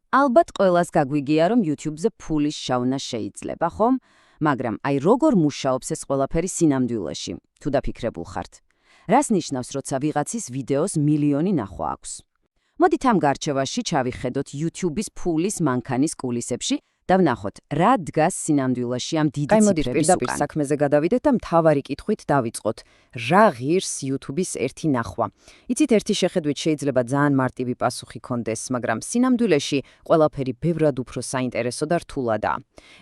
ალბათ ყველას გაგვიგია, რომ YouTube-ზე ფულის შავნა შეიძლება, ხომ? მაგრამ აი როგორ მუშაობს ეს ყველაფერი სინამდვილეში, თუ დაფიქრებულ ხართ? რას ნიშნავს, როცა ვიღაცის ვიდეოს მილიონი ნახვა აქვს? მოდით ამ გარჩევაში ჩავიხედოთ YouTube-ის ფულის მანქანის კულისებში და ვნახოთ, რა დგას სინამდვილეში ამ დიდი ციფრების უკან. პირდაპირ საქმეზე გადავიდეთ და მთავარი კითხვით დავიწყოთ. რა ღირს YouTube-ის ერთი ნახვა? იცით, ერთი შეხედვით შეიძლება ძალიან მარტივი პასუხი კონდეს, მაგრამ სინამდვილეში ყველაფერი ბევრად უფრო საინტერესო და რთულადაა.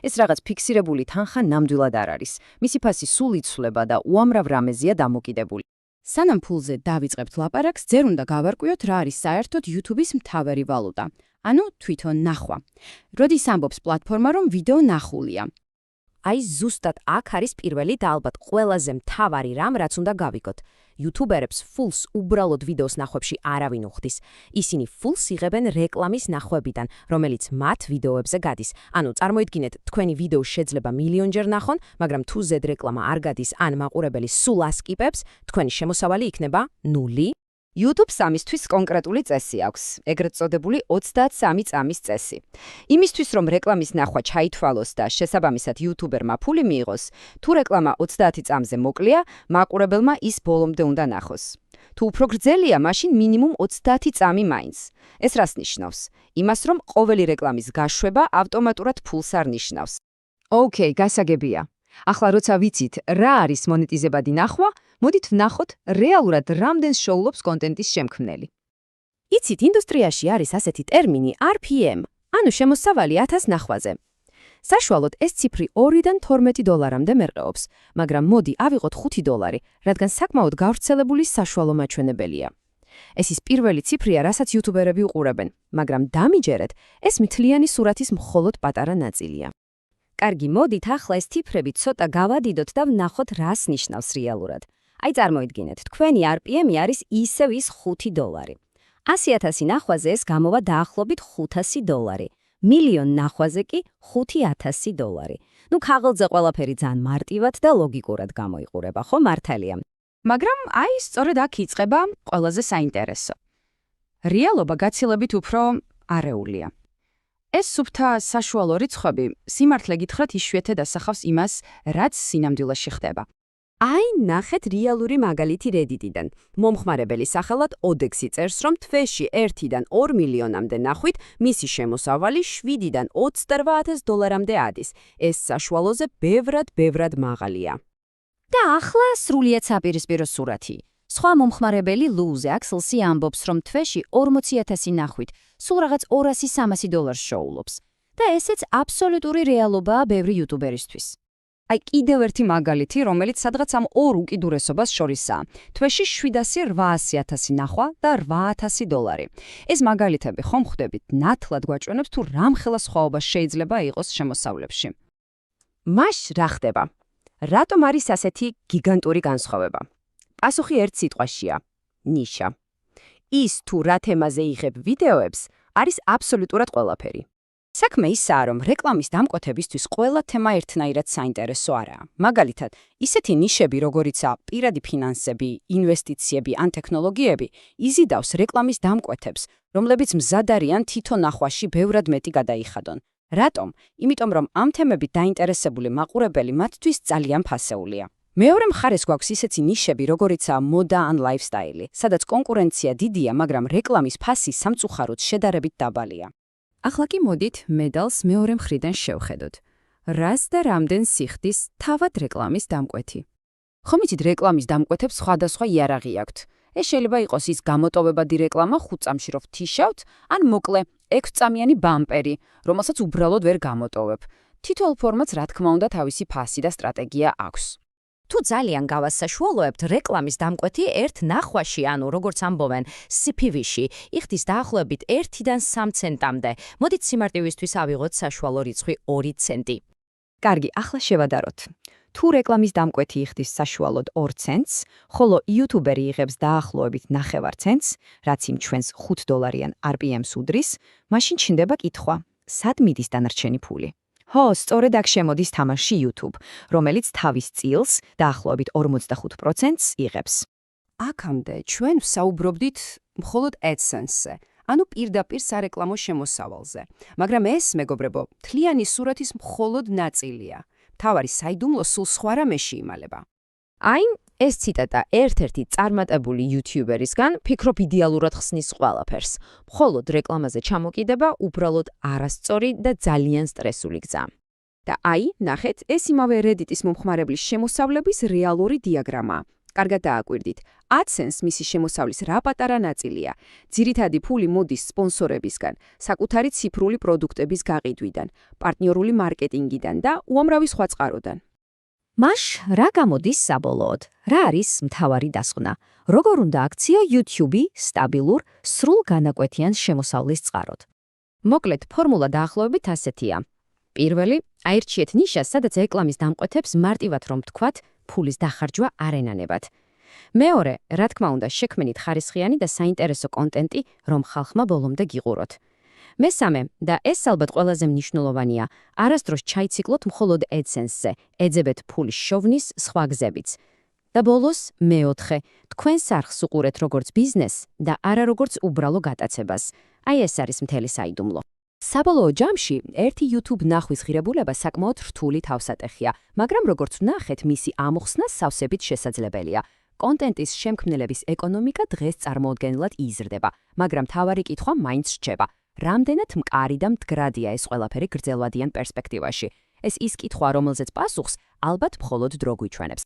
ეს რაღაც ფიქსირებული თანხა ნამდვილად არ არის. მისი ფასი სულ იცვლება და უამრავ რამეზეა დამოკიდებული. სანამ ფულზე დავიწყებთ ლაპარაკს, ძერ უნდა გავარკვიოთ, რა არის საერთოდ YouTube-ის მთავარი ვალუტა. ანუ თვითონ ნახვა. როდის ამბობს პლატფორმა, რომ ვიდეო ნახულია? აი ზუსტად აქ არის პირველი და ალბათ ყველაზე მთავარი რამ, რაც უნდა გავიგოთ. YouTuber-ებს ფულს უბრალოდ ვიდეოს ნახვებში არავინ უხდის. ისინი ფულს იღებენ რეკლამის ნახვებიდან, რომელიც მათ ვიდეოებზე გადის. ანუ წარმოიდგინეთ, თქვენი ვიდეო შეიძლება მილიონჯერ ნახონ, მაგრამ თუ ზედ რეკლამა არ გადის ან მაყურებელი სულ ასკიპებს, თქვენი შემოსავალი იქნება 0. YouTube-ს ამისთვის კონკრეტული წესი აქვს, ეგრეთ წოდებული 23 წამის წესი. იმისთვის, რომ რეკლამის ნახვა ჩაითვალოს და შესაბამისად YouTuber-მა ფული მიიღოს, თუ რეკლამა 30 წამზე მოკლია, მაყურებელმა ის ბოლომდე უნდა ნახოს. თუ უფრო გრძელია, მაშინ მინიმუმ 30 წამი მაინც. ეს რას ნიშნავს? იმას, რომ ყოველი რეკლამის გაშვება ავტომატურად ფულს არ ნიშნავს. ოკეი, გასაგებია. ახლა როცა ვიცით, რა არის მონეტიზებადი ნახვა, მოდით ვნახოთ რეალურად რამდენს შოულობს კონტენტის შემქმნელი. იცით, ინდუსტრიაში არის ასეთი ტერმინი RPM, ანუ შემოსავალი 1000 ნახვაზე. საშუალოდ ეს ციფრი 2-დან 12 დოლარამდე მერყეობს, მაგრამ მოდი ავიღოთ 5 დოლარი, რადგან საკმაოდ გავრცელებული საშუალო მაჩვენებელია. ეს ის პირველი ციფრია, რასაც YouTuber-ები უყურებენ, მაგრამ დამიჯერეთ, ეს მთლიანი სურათის მხოლოდ პატარა ნაწილია. კარგი, მოდით ახლა ეს ციფრები ცოტა გავადიდოთ და ვნახოთ, რას ნიშნავს რეალურად. აი წარმოიდგინეთ, თქვენი RPM-ი არის ისევ ის 5 დოლარი. 100,000 ნახვაზე ეს გამოვა დაახლოებით 500 დოლარი. მილიონ ნახვაზე კი 5,000 დოლარი. ნუ ქაღალდზე ყველაფერი ძალიან მარტივად და ლოგიკურად გამოიყურება, ხო მართალია? მაგრამ აი სწორედ აქ იწყება ყველაზე საინტერესო. რეალობა გაცილებით უფრო არეულია. ეს სუფთა საშუალო რიცხვები, სიმართლე გითხრათ, იშვიათად ასახავს იმას, რაც სინამდვილეში ხდება. აი, ნახეთ რეალური მაგალითი Reddit-დან. მომხმარებელი სახელად Odex-ი წერს, რომ თვეში 1-დან 2 მილიონამდე ნახვით მისი შემოსავალი 7-დან 28,000 დოლარამდე ადის. ეს საშუალოზე ბევრად მაღალია. და ახლა სრულიად საპირისპირო სურათი. სხვა მომხმარებელი Lose Axel-ი ამბობს, რომ თვეში 40,000 ნახვით სულ რაღაც 200-300 დოლარს შოულობს. და ესეც აბსოლუტური რეალობაა ბევრი YouTuber-ისთვის. აი კიდევ ერთი მაგალითი, რომელიც სადღაც ამ ორ უკიდურესობას შორისაა. თვეში 700-800,000 ნახვა და 8,000 დოლარი. ეს მაგალითები ხომ ხვდებით, ნათლად გვაჩვენებს თუ რამხელა სხვაობა შეიძლება იყოს შემოსავლებში. მაშ რა ხდება? რატომ არის ასეთი გიგანტური განსხვავება? პასუხი ერთ სიტყვაშია: ნიშა. ის თუ რა თემაზე იღებ ვიდეოებს, არის აბსოლუტურად ყველაფერი. საქმე ისაა, რომ რეკლამის დამკვეთებისთვის ყველა თემა ერთნაირად საინტერესო არაა. მაგალითად, ისეთი ნიშები, როგორიცაა პირადი ფინანსები, ინვესტიციები ან ტექნოლოგიები, იზიდავს რეკლამის დამკვეთებს, რომლებიც მზად არიან თითო ნახვაში ბევრად მეტი გადაიხადონ. რატომ? იმიტომ, რომ ამ თემებით დაინტერესებული მაყურებელი მათთვის ძალიან ფასეულია. მეორე მხარეს გვაქვს ისეთი ნიშები, როგორიცაა მოდა ან ლაიფსტაილი, სადაც კონკურენცია დიდია, მაგრამ რეკლამის ფასი სამწუხაროდ შედარებით დაბალია. ახლა კი მოდით მედალს მეორე მხრიდან შევხედოთ. რას და რამდენს იხდის თავად რეკლამის დამკვეთი? ხომ იცით, რეკლამის დამკვეთებს სხვადასხვა იარაღი აქვთ. ეს შეიძლება იყოს ის გამოტოვებადი რეკლამა 5 წამში რო ვთიშავთ, ან მოკლე 6 წამიანი ბამპერი, რომელსაც უბრალოდ ვერ გამოტოვებ. თითოეულ ფორმატს რა თქმა უნდა თავისი ფასი და სტრატეგია აქვს. თუ ძალიან გავასაშუალოებთ, რეკლამის დამკვეთი ერთ ნახვაში, ანუ როგორც ამბობენ, CPV-ში, იხდის დაახლოებით 1-დან 3 ცენტამდე. მოდით სიმარტივისთვის ავიღოთ საშუალო რიცხვი 2 ცენტი. კარგი, ახლა შევადაროთ. თუ რეკლამის დამკვეთი იხდის საშუალოდ 2 ცენტს, ხოლო YouTuber-ი იღებს დაახლოებით 9 ცენტს, რაც იმ ჩვენს 5 დოლარიან RPM-ს უდრის, მაშინ ჩნდება კითხვა: სად მიდის დანარჩენი ფული? Ho, სწორედ აქ შემოდის თამაში YouTube, რომელიც თავის წილს დაახლოებით 45%-ს იღებს. აქამდე ჩვენ ვსაუბრობდით მხოლოდ AdSense-ზე, ანუ პირდაპირ სარეკლამო შემოსავალზე. მაგრამ ეს, მეგობრებო, მთლიანი სურათის მხოლოდ ნაწილია. მთავარი საიდუმლო სულ სხვა რამეში იმალება. აი, ეს ციტატა ერთ-ერთი წარმატებული იუთიუბერისგან ფიქრობ იდეალურად ხსნის ყველაფერს. მხოლოდ რეკლამაზე ჩამოკიდება უბრალოდ არასწორი და ძალიან სტრესული გზა. და აი, ნახეთ, ეს იმავე Reddit-ის მომხმარებლის შემოსავლების რეალური დიაგრამაა. კარგად დააკვირდით. AdSense მისი შემოსავლის რა პატარა ნაწილია. ძირითადი ფული მოდის სპონსორებისგან, საკუთარი ციფრული პროდუქტების გაყიდვიდან, პარტნიორული მარკეტინგიდან და უამრავი სხვა წყაროდან. მაშ რა გამოდის საბოლოოდ? რა არის მთავარი დასკვნა? როგორ უნდა აქციო YouTube-ი სტაბილურ, სრულ განაკვეთიან შემოსავლის წყაროდ? მოკლედ, ფორმულა დაახლოებით ასეთია. პირველი, აირჩიეთ ნიშას, სადაც რეკლამის დამკვეთებს მარტივად რომ თქვათ, ფულის დახარჯვა არ ენანებათ. მეორე, რა თქმა უნდა, შექმნით ხარისხიანი და საინტერესო კონტენტი, რომ ხალხმა ბოლომდე გიყუროთ. მესამე, და ეს ალბათ ყველაზე მნიშვნელოვანია, არასდროს ჩაიციკლოთ მხოლოდ AdSense-ზე, ეძებეთ ფულის შოვნის სხვა გზებიც. და ბოლოს, მეოთხე, თქვენ სარხს უყურეთ როგორც ბიზნესს და არა როგორც უბრალო გატაცებას. აი ეს არის მთელი საიდუმლო. საბოლოო ჯამში, ერთი YouTube ნახვის ღირებულება საკმაოდ რთული თავსატეხია, მაგრამ როგორც ვნახეთ, მისი ამოხსნა სავსებით შესაძლებელია. კონტენტის შემქმნელების ეკონომიკა დღეს წარმოუდგენლად იზრდება, მაგრამ მთავარი კითხვა მაინც რჩება. რამდენად მყარი და მდგრადია ეს ყველაფერი გრძელვადიან პერსპექტივაში? ეს ის კითხვა, რომელზეც პასუხს ალბათ მხოლოდ დრო გვიჩვენებს.